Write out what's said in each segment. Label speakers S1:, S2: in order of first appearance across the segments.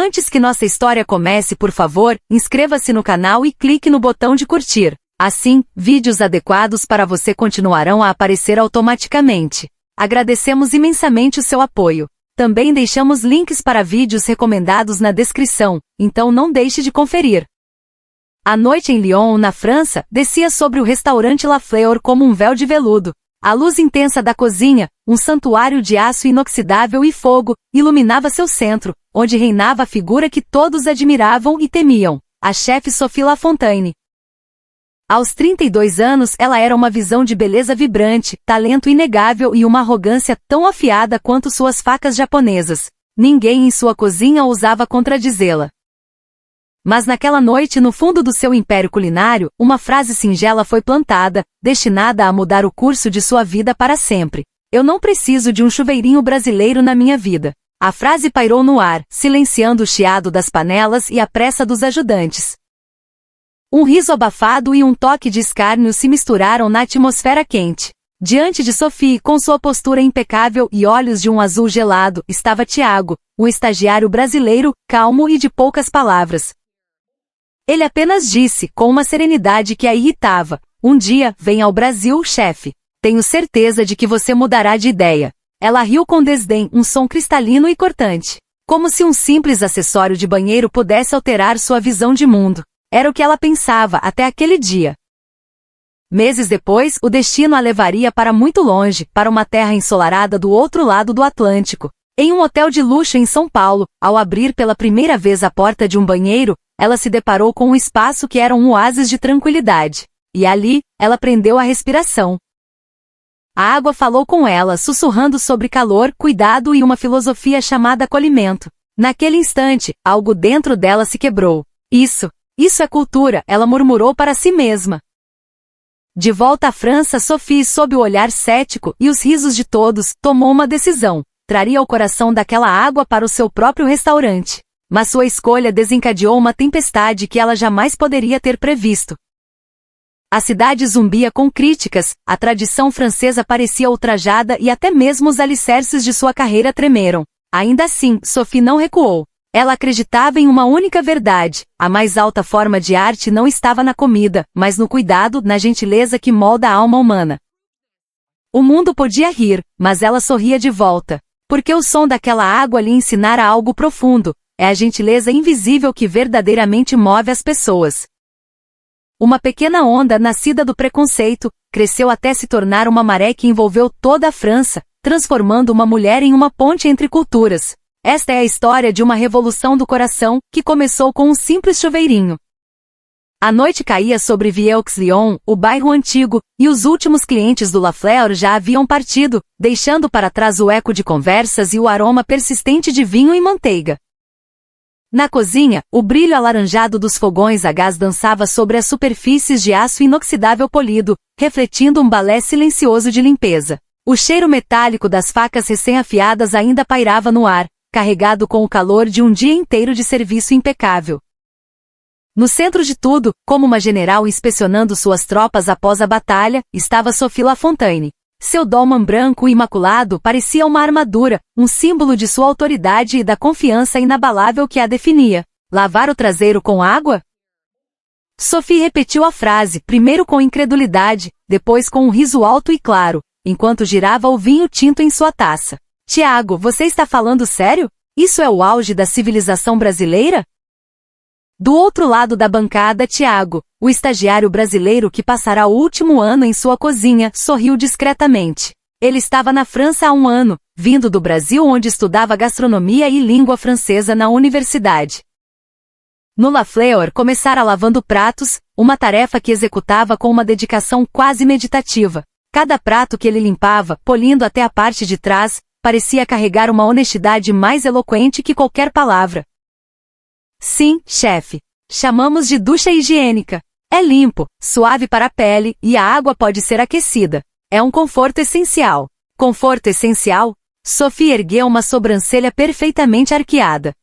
S1: Antes que nossa história comece, por favor, inscreva-se no canal e clique no botão de curtir. Assim, vídeos adequados para você continuarão a aparecer automaticamente. Agradecemos imensamente o seu apoio. Também deixamos links para vídeos recomendados na descrição, então não deixe de conferir. A noite em Lyon, na França, descia sobre o restaurante La Fleur como um véu de veludo. A luz intensa da cozinha, um santuário de aço inoxidável e fogo, iluminava seu centro, onde reinava a figura que todos admiravam e temiam, a chefe Sophie Lafontaine. Aos 32 anos ela era uma visão de beleza vibrante, talento inegável e uma arrogância tão afiada quanto suas facas japonesas. Ninguém em sua cozinha ousava contradizê-la. Mas naquela noite, no fundo do seu império culinário, uma frase singela foi plantada, destinada a mudar o curso de sua vida para sempre. Eu não preciso de um chuveirinho brasileiro na minha vida. A frase pairou no ar, silenciando o chiado das panelas e a pressa dos ajudantes. Um riso abafado e um toque de escárnio se misturaram na atmosfera quente. Diante de Sophie, com sua postura impecável e olhos de um azul gelado, estava Tiago, um estagiário brasileiro, calmo e de poucas palavras. Ele apenas disse, com uma serenidade que a irritava, "Um dia, venha ao Brasil, chefe. Tenho certeza de que você mudará de ideia." Ela riu com desdém, um som cristalino e cortante. Como se um simples acessório de banheiro pudesse alterar sua visão de mundo. Era o que ela pensava até aquele dia. Meses depois, o destino a levaria para muito longe, para uma terra ensolarada do outro lado do Atlântico. Em um hotel de luxo em São Paulo, ao abrir pela primeira vez a porta de um banheiro, ela se deparou com um espaço que era um oásis de tranquilidade. E ali, ela prendeu a respiração. A água falou com ela, sussurrando sobre calor, cuidado e uma filosofia chamada acolhimento. Naquele instante, algo dentro dela se quebrou. Isso é cultura, ela murmurou para si mesma. De volta à França, Sophie, sob o olhar cético e os risos de todos, tomou uma decisão. Traria o coração daquela água para o seu próprio restaurante. Mas sua escolha desencadeou uma tempestade que ela jamais poderia ter previsto. A cidade zumbia com críticas, a tradição francesa parecia ultrajada e até mesmo os alicerces de sua carreira tremeram. Ainda assim, Sophie não recuou. Ela acreditava em uma única verdade: a mais alta forma de arte não estava na comida, mas no cuidado, na gentileza que molda a alma humana. O mundo podia rir, mas ela sorria de volta. Porque o som daquela água lhe ensinara algo profundo: é a gentileza invisível que verdadeiramente move as pessoas. Uma pequena onda nascida do preconceito, cresceu até se tornar uma maré que envolveu toda a França, transformando uma mulher em uma ponte entre culturas. Esta é a história de uma revolução do coração, que começou com um simples chuveirinho. A noite caía sobre Vieux-Lyon, o bairro antigo, e os últimos clientes do La Fleur já haviam partido, deixando para trás o eco de conversas e o aroma persistente de vinho e manteiga. Na cozinha, o brilho alaranjado dos fogões a gás dançava sobre as superfícies de aço inoxidável polido, refletindo um balé silencioso de limpeza. O cheiro metálico das facas recém-afiadas ainda pairava no ar, carregado com o calor de um dia inteiro de serviço impecável. No centro de tudo, como uma general inspecionando suas tropas após a batalha, estava Sophie Lafontaine. Seu dolman branco e imaculado parecia uma armadura, um símbolo de sua autoridade e da confiança inabalável que a definia. Lavar o traseiro com água? Sophie repetiu a frase, primeiro com incredulidade, depois com um riso alto e claro, enquanto girava o vinho tinto em sua taça. Tiago, você está falando sério? Isso é o auge da civilização brasileira? Do outro lado da bancada, Tiago, o estagiário brasileiro que passará o último ano em sua cozinha, sorriu discretamente. Ele estava na França há um ano, vindo do Brasil onde estudava gastronomia e língua francesa na universidade. No La Fleur começara lavando pratos, uma tarefa que executava com uma dedicação quase meditativa. Cada prato que ele limpava, polindo até a parte de trás, parecia carregar uma honestidade mais eloquente que qualquer palavra. Sim, chefe. Chamamos de ducha higiênica. É limpo, suave para a pele, e a água pode ser aquecida. É um conforto essencial. Conforto essencial? Sophie ergueu uma sobrancelha perfeitamente arqueada.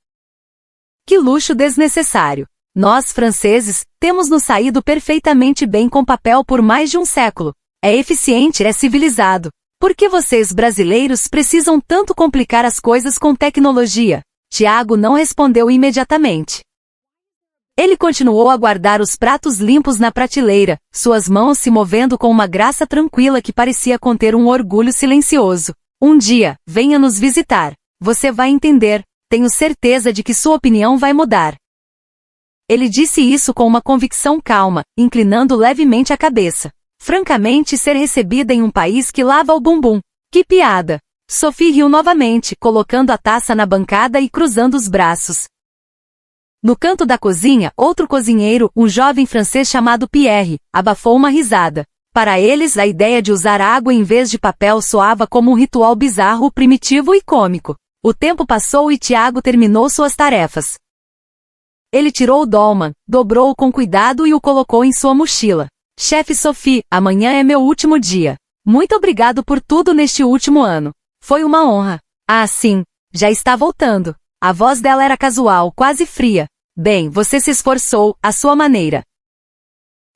S1: Que luxo desnecessário. Nós, franceses, temos nos saído perfeitamente bem com papel por mais de um século. É eficiente, é civilizado. Por que vocês brasileiros precisam tanto complicar as coisas com tecnologia? Tiago não respondeu imediatamente. Ele continuou a guardar os pratos limpos na prateleira, suas mãos se movendo com uma graça tranquila que parecia conter um orgulho silencioso. Um dia, venha nos visitar. Você vai entender. Tenho certeza de que sua opinião vai mudar. Ele disse isso com uma convicção calma, inclinando levemente a cabeça. Francamente, ser recebida em um país que lava o bumbum. Que piada! Sophie riu novamente, colocando a taça na bancada e cruzando os braços. No canto da cozinha, outro cozinheiro, um jovem francês chamado Pierre, abafou uma risada. Para eles, a ideia de usar água em vez de papel soava como um ritual bizarro, primitivo e cômico. O tempo passou e Tiago terminou suas tarefas. Ele tirou o dolman, dobrou-o com cuidado e o colocou em sua mochila. Chefe Sophie, amanhã é meu último dia. Muito obrigado por tudo neste último ano. Foi uma honra. Ah, sim, já está voltando. A voz dela era casual, quase fria. Bem, você se esforçou, à sua maneira.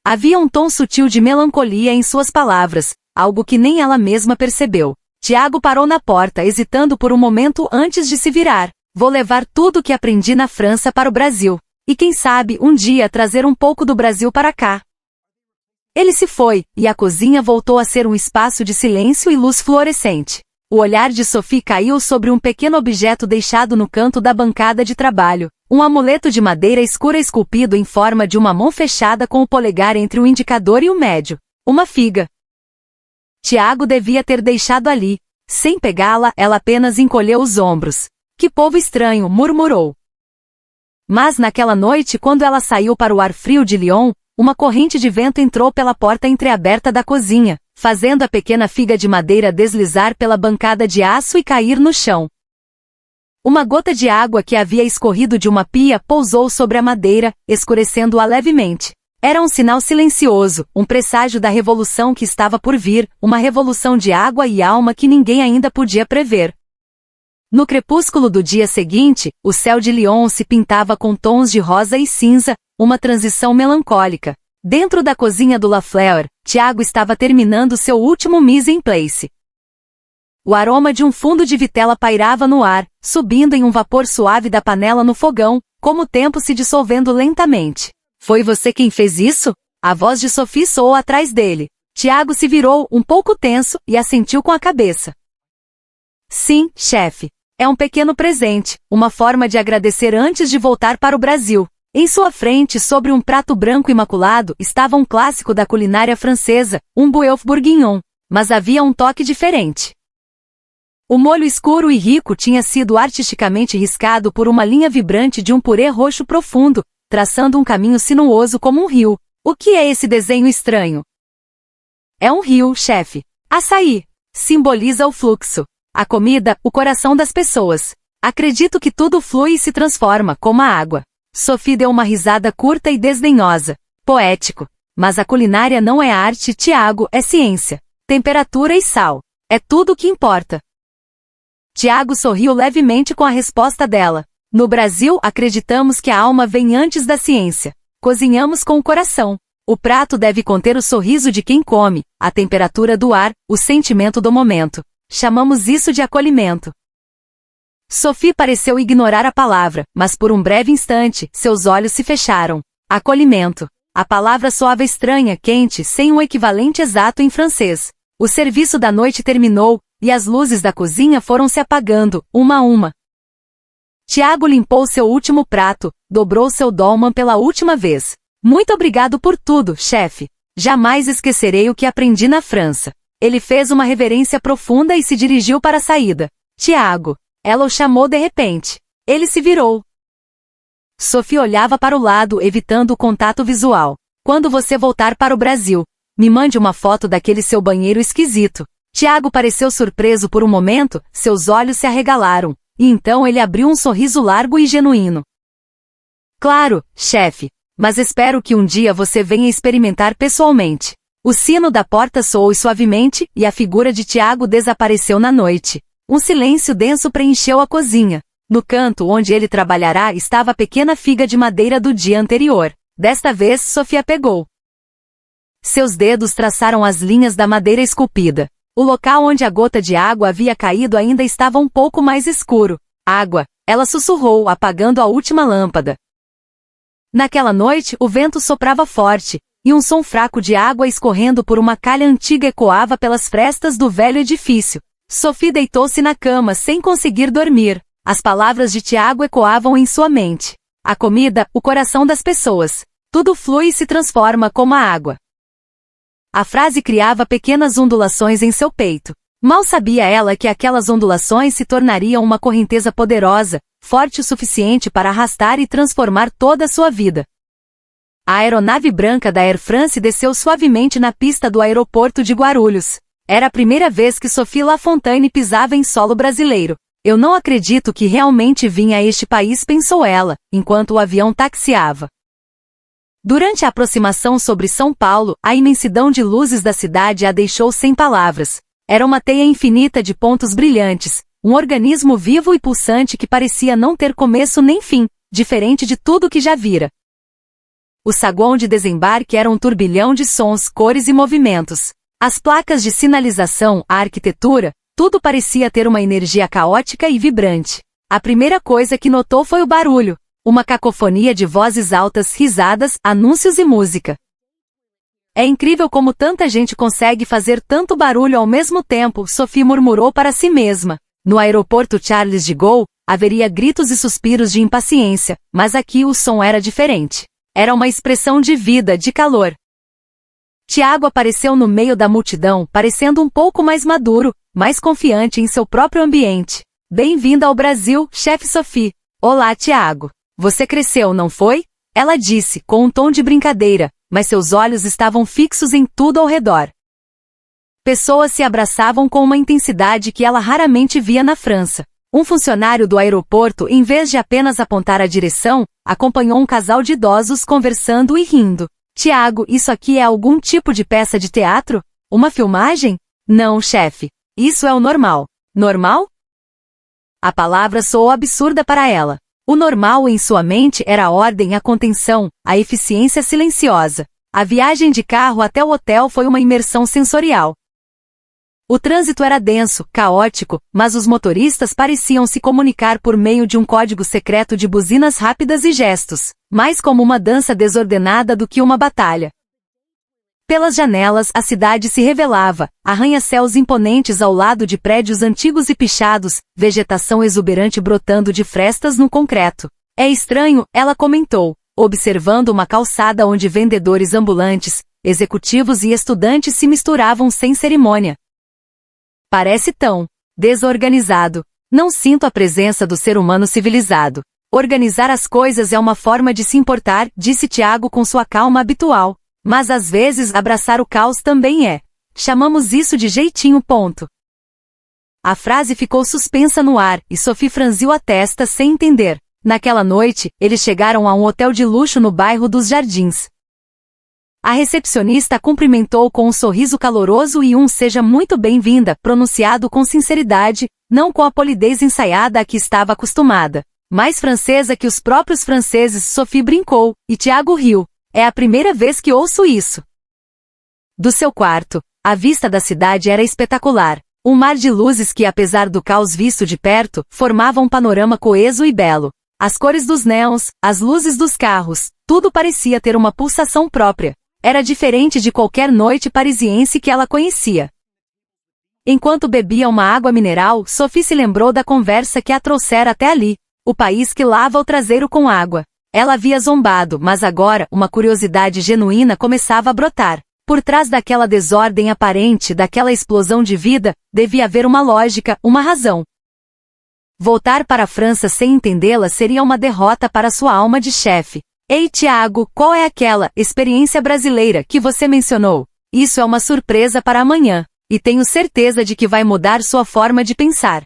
S1: Havia um tom sutil de melancolia em suas palavras, algo que nem ela mesma percebeu. Tiago parou na porta, hesitando por um momento antes de se virar. Vou levar tudo o que aprendi na França para o Brasil. E quem sabe, um dia trazer um pouco do Brasil para cá. Ele se foi, e a cozinha voltou a ser um espaço de silêncio e luz fluorescente. O olhar de Sophie caiu sobre um pequeno objeto deixado no canto da bancada de trabalho, um amuleto de madeira escura esculpido em forma de uma mão fechada com o polegar entre o indicador e o médio. Uma figa. Tiago devia ter deixado ali. Sem pegá-la, ela apenas encolheu os ombros. Que povo estranho, murmurou. Mas naquela noite, quando ela saiu para o ar frio de Lyon, uma corrente de vento entrou pela porta entreaberta da cozinha, fazendo a pequena figa de madeira deslizar pela bancada de aço e cair no chão. Uma gota de água que havia escorrido de uma pia pousou sobre a madeira, escurecendo-a levemente. Era um sinal silencioso, um presságio da revolução que estava por vir, uma revolução de água e alma que ninguém ainda podia prever. No crepúsculo do dia seguinte, o céu de Lyon se pintava com tons de rosa e cinza, uma transição melancólica. Dentro da cozinha do Lafleur, Tiago estava terminando seu último mise en place. O aroma de um fundo de vitela pairava no ar, subindo em um vapor suave da panela no fogão, como o tempo se dissolvendo lentamente. Foi você quem fez isso? A voz de Sophie soou atrás dele. Tiago se virou, um pouco tenso, e assentiu com a cabeça. Sim, chefe. É um pequeno presente, uma forma de agradecer antes de voltar para o Brasil. Em sua frente, sobre um prato branco imaculado, estava um clássico da culinária francesa, um bœuf bourguignon, mas havia um toque diferente. O molho escuro e rico tinha sido artisticamente riscado por uma linha vibrante de um purê roxo profundo, traçando um caminho sinuoso como um rio. O que é esse desenho estranho? É um rio, chefe. Açaí. Simboliza o fluxo. A comida, o coração das pessoas. Acredito que tudo flui e se transforma, como a água. Sophie deu uma risada curta e desdenhosa. Poético. Mas a culinária não é arte, Tiago, é ciência. Temperatura e sal. É tudo o que importa. Tiago sorriu levemente com a resposta dela. No Brasil, acreditamos que a alma vem antes da ciência. Cozinhamos com o coração. O prato deve conter o sorriso de quem come, a temperatura do ar, o sentimento do momento. Chamamos isso de acolhimento. Sophie pareceu ignorar a palavra, mas por um breve instante, seus olhos se fecharam. Acolhimento. A palavra soava estranha, quente, sem um equivalente exato em francês. O serviço da noite terminou, e as luzes da cozinha foram se apagando, uma a uma. Tiago limpou seu último prato, dobrou seu dolman pela última vez. Muito obrigado por tudo, chefe. Jamais esquecerei o que aprendi na França. Ele fez uma reverência profunda e se dirigiu para a saída. Tiago. Ela o chamou de repente. Ele se virou. Sophie olhava para o lado, evitando o contato visual. Quando você voltar para o Brasil, me mande uma foto daquele seu banheiro esquisito. Tiago pareceu surpreso por um momento, seus olhos se arregalaram, e então ele abriu um sorriso largo e genuíno. Claro, chefe, mas espero que um dia você venha experimentar pessoalmente. O sino da porta soou suavemente, e a figura de Tiago desapareceu na noite. Um silêncio denso preencheu a cozinha. No canto onde ele trabalhará estava a pequena figa de madeira do dia anterior. Desta vez, Sophie pegou. Seus dedos traçaram as linhas da madeira esculpida. O local onde a gota de água havia caído ainda estava um pouco mais escuro. Água, ela sussurrou, apagando a última lâmpada. Naquela noite, o vento soprava forte, e um som fraco de água escorrendo por uma calha antiga ecoava pelas frestas do velho edifício. Sophie deitou-se na cama sem conseguir dormir. As palavras de Tiago ecoavam em sua mente. A comida, o coração das pessoas. Tudo flui e se transforma como a água. A frase criava pequenas ondulações em seu peito. Mal sabia ela que aquelas ondulações se tornariam uma correnteza poderosa, forte o suficiente para arrastar e transformar toda a sua vida. A aeronave branca da Air France desceu suavemente na pista do aeroporto de Guarulhos. Era a primeira vez que Sophie Lafontaine pisava em solo brasileiro. Eu não acredito que realmente vinha a este país, pensou ela, enquanto o avião taxiava. Durante a aproximação sobre São Paulo, a imensidão de luzes da cidade a deixou sem palavras. Era uma teia infinita de pontos brilhantes, um organismo vivo e pulsante que parecia não ter começo nem fim, diferente de tudo que já vira. O saguão de desembarque era um turbilhão de sons, cores e movimentos. As placas de sinalização, a arquitetura, tudo parecia ter uma energia caótica e vibrante. A primeira coisa que notou foi o barulho. Uma cacofonia de vozes altas, risadas, anúncios e música. É incrível como tanta gente consegue fazer tanto barulho ao mesmo tempo, Sophie murmurou para si mesma. No aeroporto Charles de Gaulle, haveria gritos e suspiros de impaciência, mas aqui o som era diferente. Era uma expressão de vida, de calor. Tiago apareceu no meio da multidão, parecendo um pouco mais maduro, mais confiante em seu próprio ambiente. Bem-vinda ao Brasil, chefe Sophie. Olá, Tiago. Você cresceu, não foi? Ela disse, com um tom de brincadeira, mas seus olhos estavam fixos em tudo ao redor. Pessoas se abraçavam com uma intensidade que ela raramente via na França. Um funcionário do aeroporto, em vez de apenas apontar a direção, acompanhou um casal de idosos conversando e rindo. Tiago, isso aqui é algum tipo de peça de teatro? Uma filmagem? Não, chefe. Isso é o normal. Normal? A palavra soou absurda para ela. O normal em sua mente era a ordem, a contenção, a eficiência silenciosa. A viagem de carro até o hotel foi uma imersão sensorial. O trânsito era denso, caótico, mas os motoristas pareciam se comunicar por meio de um código secreto de buzinas rápidas e gestos, mais como uma dança desordenada do que uma batalha. Pelas janelas, a cidade se revelava, arranha-céus imponentes ao lado de prédios antigos e pichados, vegetação exuberante brotando de frestas no concreto. É estranho, ela comentou, observando uma calçada onde vendedores ambulantes, executivos e estudantes se misturavam sem cerimônia. Parece tão desorganizado. Não sinto a presença do ser humano civilizado. Organizar as coisas é uma forma de se importar, disse Tiago com sua calma habitual. Mas às vezes abraçar o caos também é. Chamamos isso de jeitinho, ponto. A frase ficou suspensa no ar, e Sophie franziu a testa sem entender. Naquela noite, eles chegaram a um hotel de luxo no bairro dos Jardins. A recepcionista a cumprimentou com um sorriso caloroso e um "seja muito bem-vinda", pronunciado com sinceridade, não com a polidez ensaiada a que estava acostumada. Mais francesa que os próprios franceses, Sophie brincou, e Tiago riu. É a primeira vez que ouço isso. Do seu quarto, a vista da cidade era espetacular. Um mar de luzes que, apesar do caos visto de perto, formava um panorama coeso e belo. As cores dos neons, as luzes dos carros, tudo parecia ter uma pulsação própria. Era diferente de qualquer noite parisiense que ela conhecia. Enquanto bebia uma água mineral, Sophie se lembrou da conversa que a trouxera até ali. O país que lava o traseiro com água. Ela havia zombado, mas agora, uma curiosidade genuína começava a brotar. Por trás daquela desordem aparente, daquela explosão de vida, devia haver uma lógica, uma razão. Voltar para a França sem entendê-la seria uma derrota para sua alma de chefe. Ei, Tiago, qual é aquela experiência brasileira que você mencionou? Isso é uma surpresa para amanhã, e tenho certeza de que vai mudar sua forma de pensar.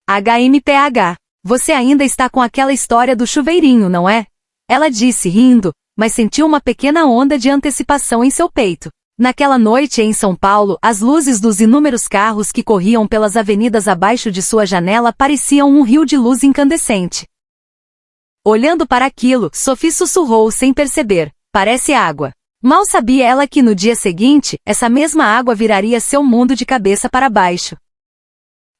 S1: HMPH. Você ainda está com aquela história do chuveirinho, não é? Ela disse rindo, mas sentiu uma pequena onda de antecipação em seu peito. Naquela noite em São Paulo, as luzes dos inúmeros carros que corriam pelas avenidas abaixo de sua janela pareciam um rio de luz incandescente. Olhando para aquilo, Sophie sussurrou sem perceber, parece água. Mal sabia ela que no dia seguinte, essa mesma água viraria seu mundo de cabeça para baixo.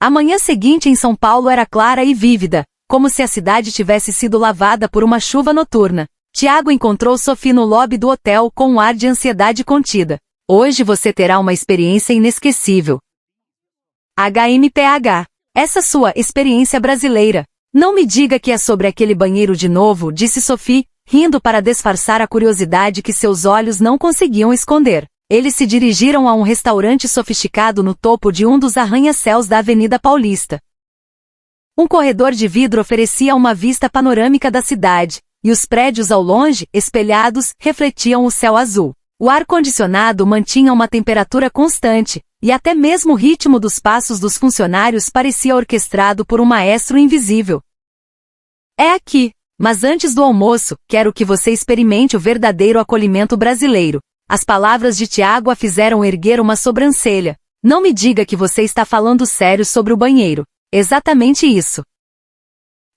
S1: A manhã seguinte em São Paulo era clara e vívida, como se a cidade tivesse sido lavada por uma chuva noturna. Tiago encontrou Sophie no lobby do hotel com um ar de ansiedade contida. Hoje você terá uma experiência inesquecível. HMPH. Essa sua experiência brasileira. Não me diga que é sobre aquele banheiro de novo, disse Sophie, rindo para disfarçar a curiosidade que seus olhos não conseguiam esconder. Eles se dirigiram a um restaurante sofisticado no topo de um dos arranha-céus da Avenida Paulista. Um corredor de vidro oferecia uma vista panorâmica da cidade, e os prédios ao longe, espelhados, refletiam o céu azul. O ar-condicionado mantinha uma temperatura constante, e até mesmo o ritmo dos passos dos funcionários parecia orquestrado por um maestro invisível. É aqui, mas antes do almoço, quero que você experimente o verdadeiro acolhimento brasileiro. As palavras de Tiago a fizeram erguer uma sobrancelha. Não me diga que você está falando sério sobre o banheiro. Exatamente isso.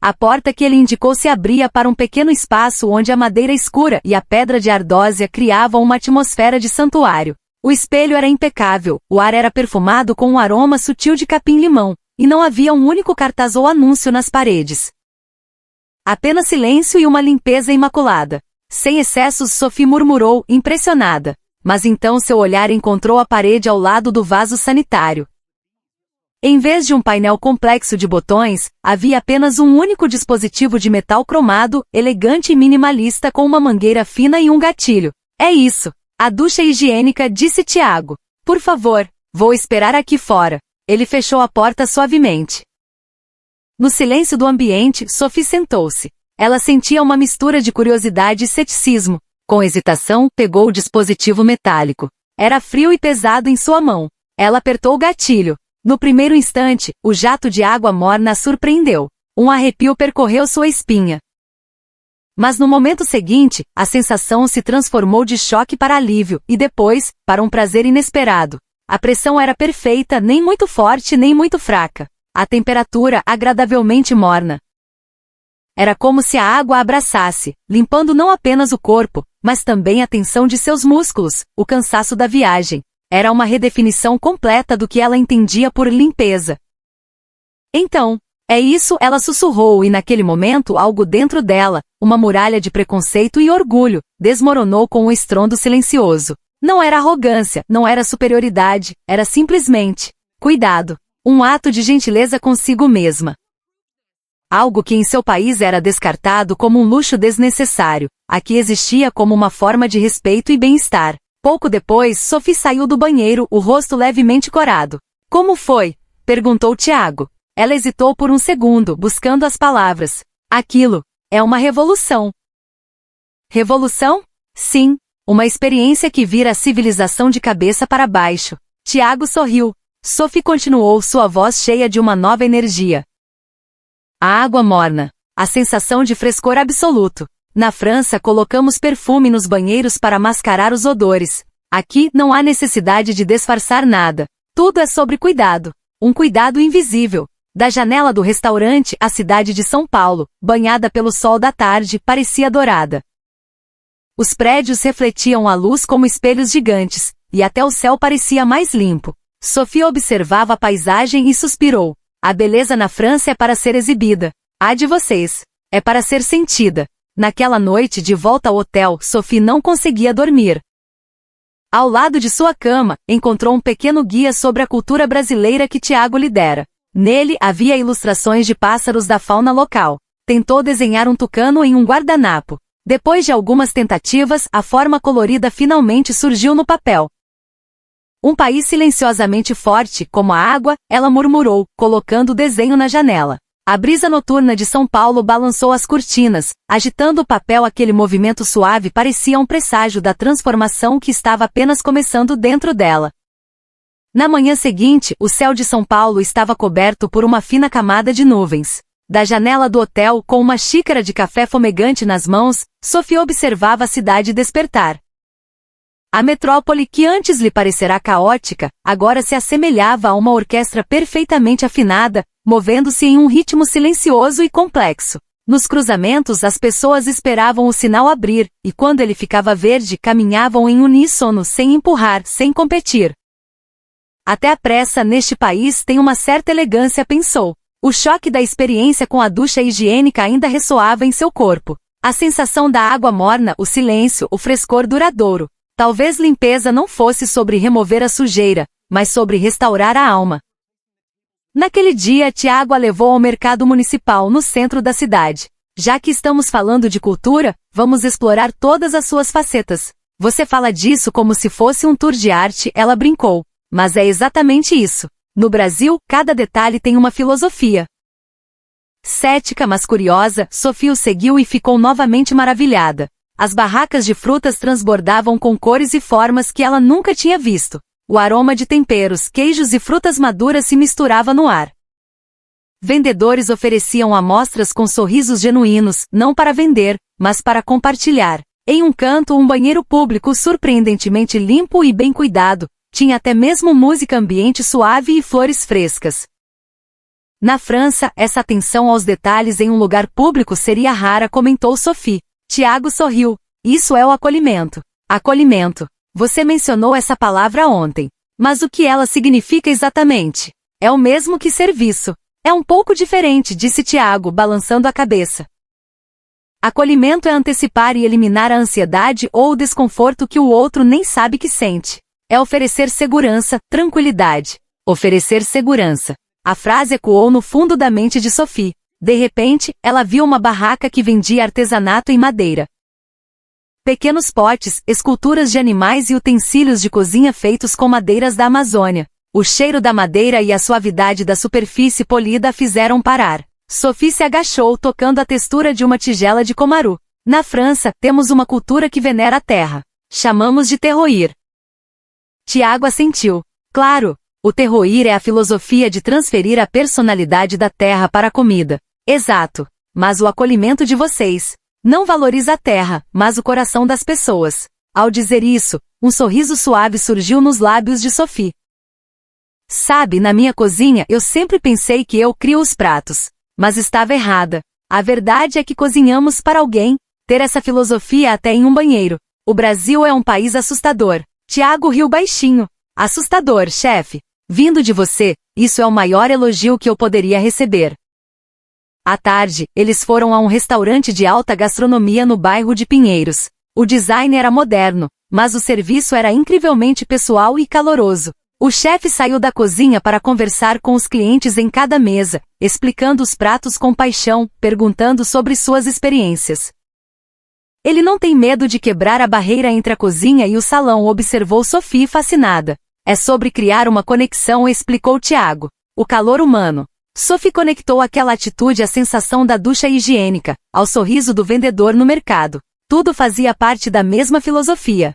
S1: A porta que ele indicou se abria para um pequeno espaço onde a madeira escura e a pedra de ardósia criavam uma atmosfera de santuário. O espelho era impecável, o ar era perfumado com um aroma sutil de capim-limão, e não havia um único cartaz ou anúncio nas paredes. Apenas silêncio e uma limpeza imaculada. Sem excessos, Sophie murmurou, impressionada. Mas então seu olhar encontrou a parede ao lado do vaso sanitário. Em vez de um painel complexo de botões, havia apenas um único dispositivo de metal cromado, elegante e minimalista com uma mangueira fina e um gatilho. É isso. A ducha higiênica, disse Tiago. Por favor, vou esperar aqui fora. Ele fechou a porta suavemente. No silêncio do ambiente, Sophie sentou-se. Ela sentia uma mistura de curiosidade e ceticismo. Com hesitação, pegou o dispositivo metálico. Era frio e pesado em sua mão. Ela apertou o gatilho. No primeiro instante, o jato de água morna a surpreendeu. Um arrepio percorreu sua espinha. Mas no momento seguinte, a sensação se transformou de choque para alívio, e depois, para um prazer inesperado. A pressão era perfeita, nem muito forte nem muito fraca. A temperatura agradavelmente morna. Era como se a água a abraçasse, limpando não apenas o corpo, mas também a tensão de seus músculos, o cansaço da viagem. Era uma redefinição completa do que ela entendia por limpeza. Então, é isso, ela sussurrou e naquele momento algo dentro dela, uma muralha de preconceito e orgulho, desmoronou com um estrondo silencioso. Não era arrogância, não era superioridade, era simplesmente cuidado, um ato de gentileza consigo mesma. Algo que em seu país era descartado como um luxo desnecessário, aqui existia como uma forma de respeito e bem-estar. Pouco depois, Sophie saiu do banheiro, o rosto levemente corado. Como foi? Perguntou Tiago. Ela hesitou por um segundo, buscando as palavras. Aquilo é uma revolução. Revolução? Sim, uma experiência que vira a civilização de cabeça para baixo. Tiago sorriu. Sophie continuou, sua voz cheia de uma nova energia. A água morna. A sensação de frescor absoluto. Na França colocamos perfume nos banheiros para mascarar os odores. Aqui não há necessidade de disfarçar nada. Tudo é sobre cuidado. Um cuidado invisível. Da janela do restaurante, a cidade de São Paulo, banhada pelo sol da tarde, parecia dourada. Os prédios refletiam a luz como espelhos gigantes, e até o céu parecia mais limpo. Sophie observava a paisagem e suspirou. A beleza na França é para ser exibida. A de vocês é para ser sentida. Naquela noite de volta ao hotel, Sophie não conseguia dormir. Ao lado de sua cama, encontrou um pequeno guia sobre a cultura brasileira que Tiago lhe dera. Nele havia ilustrações de pássaros da fauna local. Tentou desenhar um tucano em um guardanapo. Depois de algumas tentativas, a forma colorida finalmente surgiu no papel. Um país silenciosamente forte, como a água, ela murmurou, colocando o desenho na janela. A brisa noturna de São Paulo balançou as cortinas, agitando o papel. Aquele movimento suave parecia um presságio da transformação que estava apenas começando dentro dela. Na manhã seguinte, o céu de São Paulo estava coberto por uma fina camada de nuvens. Da janela do hotel, com uma xícara de café fumegante nas mãos, Sophie observava a cidade despertar. A metrópole que antes lhe parecerá caótica, agora se assemelhava a uma orquestra perfeitamente afinada, movendo-se em um ritmo silencioso e complexo. Nos cruzamentos as pessoas esperavam o sinal abrir, e quando ele ficava verde caminhavam em uníssono sem empurrar, sem competir. Até a pressa neste país tem uma certa elegância, pensou. O choque da experiência com a ducha higiênica ainda ressoava em seu corpo. A sensação da água morna, o silêncio, o frescor duradouro. Talvez limpeza não fosse sobre remover a sujeira, mas sobre restaurar a alma. Naquele dia, Tiago a levou ao mercado municipal no centro da cidade. Já que estamos falando de cultura, vamos explorar todas as suas facetas. Você fala disso como se fosse um tour de arte, ela brincou. Mas é exatamente isso. No Brasil, cada detalhe tem uma filosofia. Cética, mas curiosa, Sophie o seguiu e ficou novamente maravilhada. As barracas de frutas transbordavam com cores e formas que ela nunca tinha visto. O aroma de temperos, queijos e frutas maduras se misturava no ar. Vendedores ofereciam amostras com sorrisos genuínos, não para vender, mas para compartilhar. Em um canto, um banheiro público surpreendentemente limpo e bem cuidado. Tinha até mesmo música ambiente suave e flores frescas. Na França, essa atenção aos detalhes em um lugar público seria rara, comentou Sophie. Tiago sorriu. Isso é o acolhimento. Acolhimento. Você mencionou essa palavra ontem. Mas o que ela significa exatamente? É o mesmo que serviço. É um pouco diferente, disse Tiago, balançando a cabeça. Acolhimento é antecipar e eliminar a ansiedade ou o desconforto que o outro nem sabe que sente. É oferecer segurança, tranquilidade. Oferecer segurança. A frase ecoou no fundo da mente de Sophie. De repente, ela viu uma barraca que vendia artesanato em madeira. Pequenos potes, esculturas de animais e utensílios de cozinha feitos com madeiras da Amazônia. O cheiro da madeira e a suavidade da superfície polida a fizeram parar. Sophie se agachou, tocando a textura de uma tigela de comaru. Na França, temos uma cultura que venera a terra. Chamamos de terroir. Tiago assentiu. Claro, o terroir é a filosofia de transferir a personalidade da terra para a comida. Exato. Mas o acolhimento de vocês não valoriza a terra, mas o coração das pessoas. Ao dizer isso, um sorriso suave surgiu nos lábios de Sophie. Sabe, na minha cozinha eu sempre pensei que eu crio os pratos. Mas estava errada. A verdade é que cozinhamos para alguém. Ter essa filosofia até em um banheiro. O Brasil é um país assustador. Tiago riu baixinho. Assustador, chefe. Vindo de você, isso é o maior elogio que eu poderia receber. À tarde, eles foram a um restaurante de alta gastronomia no bairro de Pinheiros. O design era moderno, mas o serviço era incrivelmente pessoal e caloroso. O chefe saiu da cozinha para conversar com os clientes em cada mesa, explicando os pratos com paixão, perguntando sobre suas experiências. Ele não tem medo de quebrar a barreira entre a cozinha e o salão, observou Sophie fascinada. É sobre criar uma conexão, explicou Tiago. O calor humano. Sophie conectou aquela atitude à sensação da ducha higiênica, ao sorriso do vendedor no mercado. Tudo fazia parte da mesma filosofia.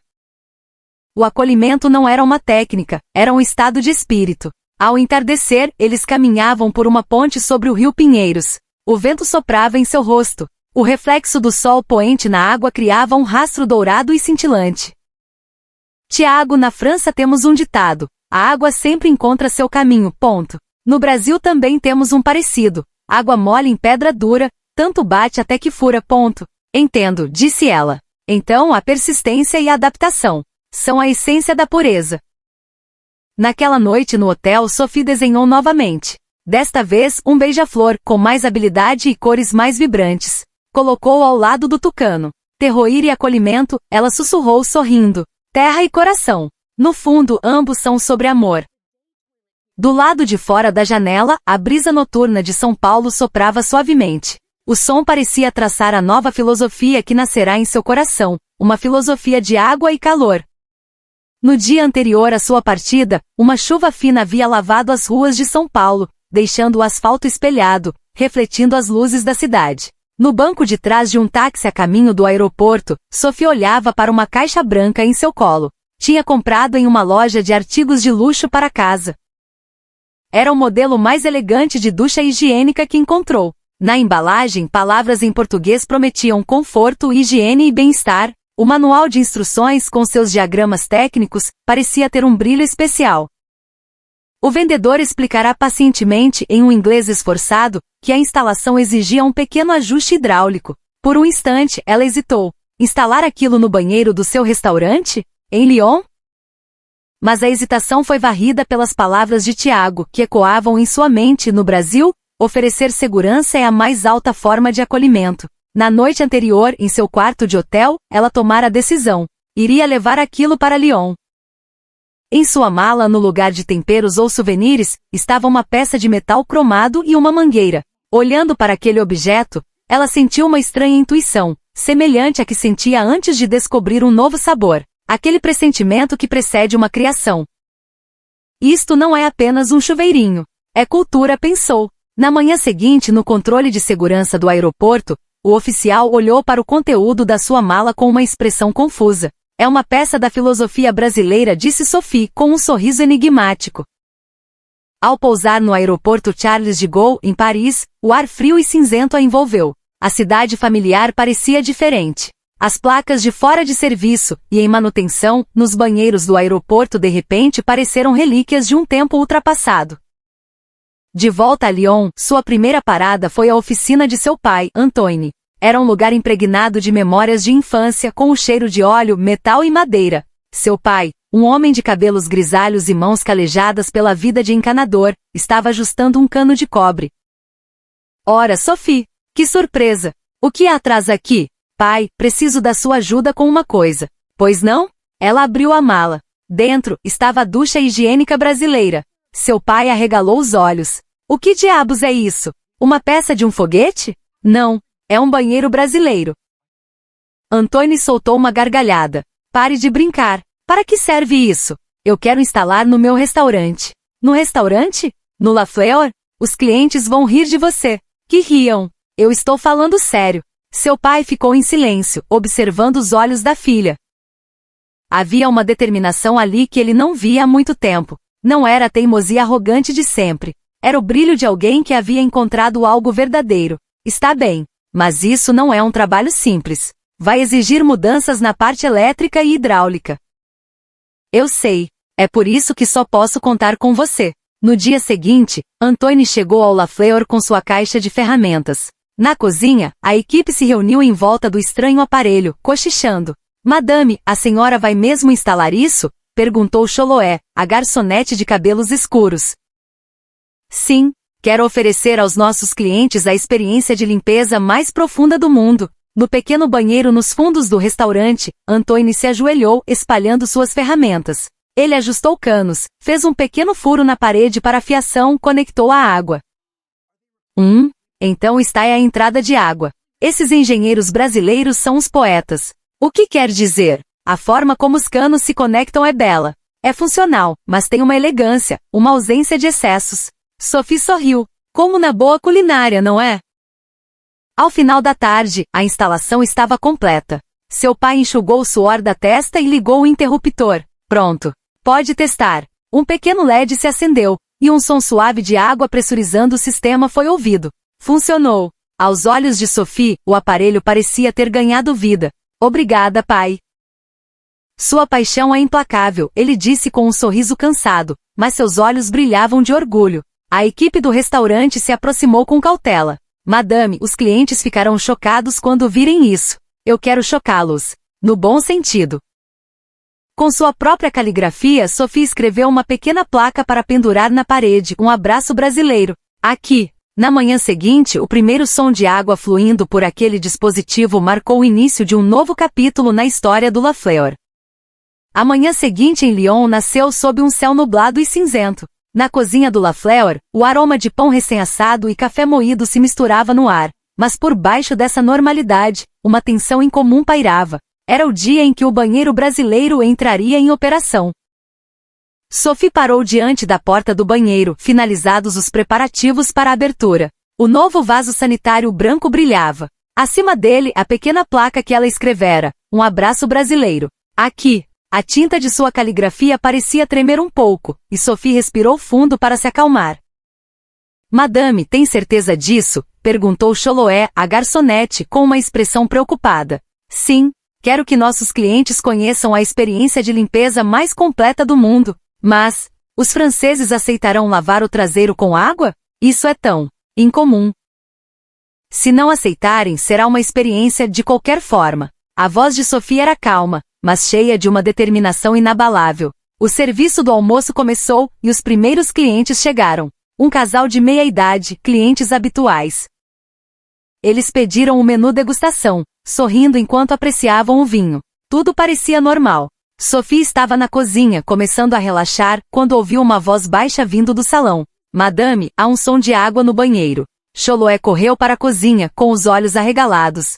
S1: O acolhimento não era uma técnica, era um estado de espírito. Ao entardecer, eles caminhavam por uma ponte sobre o rio Pinheiros. O vento soprava em seu rosto. O reflexo do sol poente na água criava um rastro dourado e cintilante. Tiago, na França temos um ditado. A água sempre encontra seu caminho, ponto. No Brasil também temos um parecido. Água mole em pedra dura, tanto bate até que fura, ponto. Entendo, disse ela. Então a persistência e a adaptação são a essência da pureza. Naquela noite no hotel, Sophie desenhou novamente. Desta vez, um beija-flor, com mais habilidade e cores mais vibrantes. Colocou ao lado do tucano. Terroir e acolhimento, ela sussurrou sorrindo. Terra e coração. No fundo, ambos são sobre amor. Do lado de fora da janela, a brisa noturna de São Paulo soprava suavemente. O som parecia traçar a nova filosofia que nascerá em seu coração, uma filosofia de água e calor. No dia anterior à sua partida, uma chuva fina havia lavado as ruas de São Paulo, deixando o asfalto espelhado, refletindo as luzes da cidade. No banco de trás de um táxi a caminho do aeroporto, Sophie olhava para uma caixa branca em seu colo. Tinha comprado em uma loja de artigos de luxo para casa. Era o modelo mais elegante de ducha higiênica que encontrou. Na embalagem, palavras em português prometiam conforto, higiene e bem-estar. O manual de instruções com seus diagramas técnicos parecia ter um brilho especial. O vendedor explicará pacientemente, em um inglês esforçado, que a instalação exigia um pequeno ajuste hidráulico. Por um instante, ela hesitou. Instalar aquilo no banheiro do seu restaurante? Em Lyon? Mas a hesitação foi varrida pelas palavras de Tiago, que ecoavam em sua mente: no Brasil, oferecer segurança é a mais alta forma de acolhimento. Na noite anterior, em seu quarto de hotel, ela tomara a decisão. Iria levar aquilo para Lyon. Em sua mala, no lugar de temperos ou souvenirs, estava uma peça de metal cromado e uma mangueira. Olhando para aquele objeto, ela sentiu uma estranha intuição, semelhante à que sentia antes de descobrir um novo sabor. Aquele pressentimento que precede uma criação. Isto não é apenas um chuveirinho. É cultura, pensou. Na manhã seguinte, no controle de segurança do aeroporto, o oficial olhou para o conteúdo da sua mala com uma expressão confusa. É uma peça da filosofia brasileira, disse Sophie, com um sorriso enigmático. Ao pousar no aeroporto Charles de Gaulle, em Paris, o ar frio e cinzento a envolveu. A cidade familiar parecia diferente. As placas de fora de serviço e em manutenção, nos banheiros do aeroporto de repente pareceram relíquias de um tempo ultrapassado. De volta a Lyon, sua primeira parada foi a oficina de seu pai, Antoine. Era um lugar impregnado de memórias de infância, com o cheiro de óleo, metal e madeira. Seu pai, um homem de cabelos grisalhos e mãos calejadas pela vida de encanador, estava ajustando um cano de cobre. Ora, Sophie, que surpresa! O que há atrás aqui? Pai, preciso da sua ajuda com uma coisa. Pois não? Ela abriu a mala. Dentro, estava a ducha higiênica brasileira. Seu pai arregalou os olhos. O que diabos é isso? Uma peça de um foguete? Não. É um banheiro brasileiro. Antoine soltou uma gargalhada. Pare de brincar. Para que serve isso? Eu quero instalar no meu restaurante. No restaurante? No La Fleur? Os clientes vão rir de você. Que riam. Eu estou falando sério. Seu pai ficou em silêncio, observando os olhos da filha. Havia uma determinação ali que ele não via há muito tempo. Não era a teimosia arrogante de sempre. Era o brilho de alguém que havia encontrado algo verdadeiro. Está bem. Mas isso não é um trabalho simples. Vai exigir mudanças na parte elétrica e hidráulica. Eu sei. É por isso que só posso contar com você. No dia seguinte, Antoine chegou ao La Fleur com sua caixa de ferramentas. Na cozinha, a equipe se reuniu em volta do estranho aparelho, cochichando. Madame, a senhora vai mesmo instalar isso? Perguntou Choloé, a garçonete de cabelos escuros. Sim. Quero oferecer aos nossos clientes a experiência de limpeza mais profunda do mundo. No pequeno banheiro nos fundos do restaurante, Antoine se ajoelhou, espalhando suas ferramentas. Ele ajustou canos, fez um pequeno furo na parede para a fiação, conectou a água. Então está aí a entrada de água. Esses engenheiros brasileiros são os poetas. O que quer dizer? A forma como os canos se conectam é bela. É funcional, mas tem uma elegância, uma ausência de excessos. Sophie sorriu. Como na boa culinária, não é? Ao final da tarde, a instalação estava completa. Seu pai enxugou o suor da testa e ligou o interruptor. Pronto. Pode testar. Um pequeno LED se acendeu, e um som suave de água pressurizando o sistema foi ouvido. Funcionou. Aos olhos de Sophie, o aparelho parecia ter ganhado vida. Obrigada, pai. Sua paixão é implacável, ele disse com um sorriso cansado, mas seus olhos brilhavam de orgulho. A equipe do restaurante se aproximou com cautela. Madame, os clientes ficarão chocados quando virem isso. Eu quero chocá-los. No bom sentido. Com sua própria caligrafia, Sophie escreveu uma pequena placa para pendurar na parede, um abraço brasileiro. Aqui. Na manhã seguinte, o primeiro som de água fluindo por aquele dispositivo marcou o início de um novo capítulo na história do La Fleur. A manhã seguinte em Lyon nasceu sob um céu nublado e cinzento. Na cozinha do La Fleur, o aroma de pão recém-assado e café moído se misturava no ar, mas por baixo dessa normalidade, uma tensão incomum pairava. Era o dia em que o banheiro brasileiro entraria em operação. Sophie parou diante da porta do banheiro, finalizados os preparativos para a abertura. O novo vaso sanitário branco brilhava. Acima dele, a pequena placa que ela escrevera, um abraço brasileiro. Aqui. A tinta de sua caligrafia parecia tremer um pouco, e Sophie respirou fundo para se acalmar. Madame, tem certeza disso? Perguntou Choloé, a garçonete, com uma expressão preocupada. Sim, quero que nossos clientes conheçam a experiência de limpeza mais completa do mundo. Mas, os franceses aceitarão lavar o traseiro com água? Isso é tão incomum. Se não aceitarem, será uma experiência de qualquer forma. A voz de Sophie era calma, mas cheia de uma determinação inabalável. O serviço do almoço começou e os primeiros clientes chegaram. Um casal de meia idade, clientes habituais. Eles pediram o menu degustação, sorrindo enquanto apreciavam o vinho. Tudo parecia normal. Sophie estava na cozinha, começando a relaxar, quando ouviu uma voz baixa vindo do salão. Madame, há um som de água no banheiro. Chloé correu para a cozinha, com os olhos arregalados.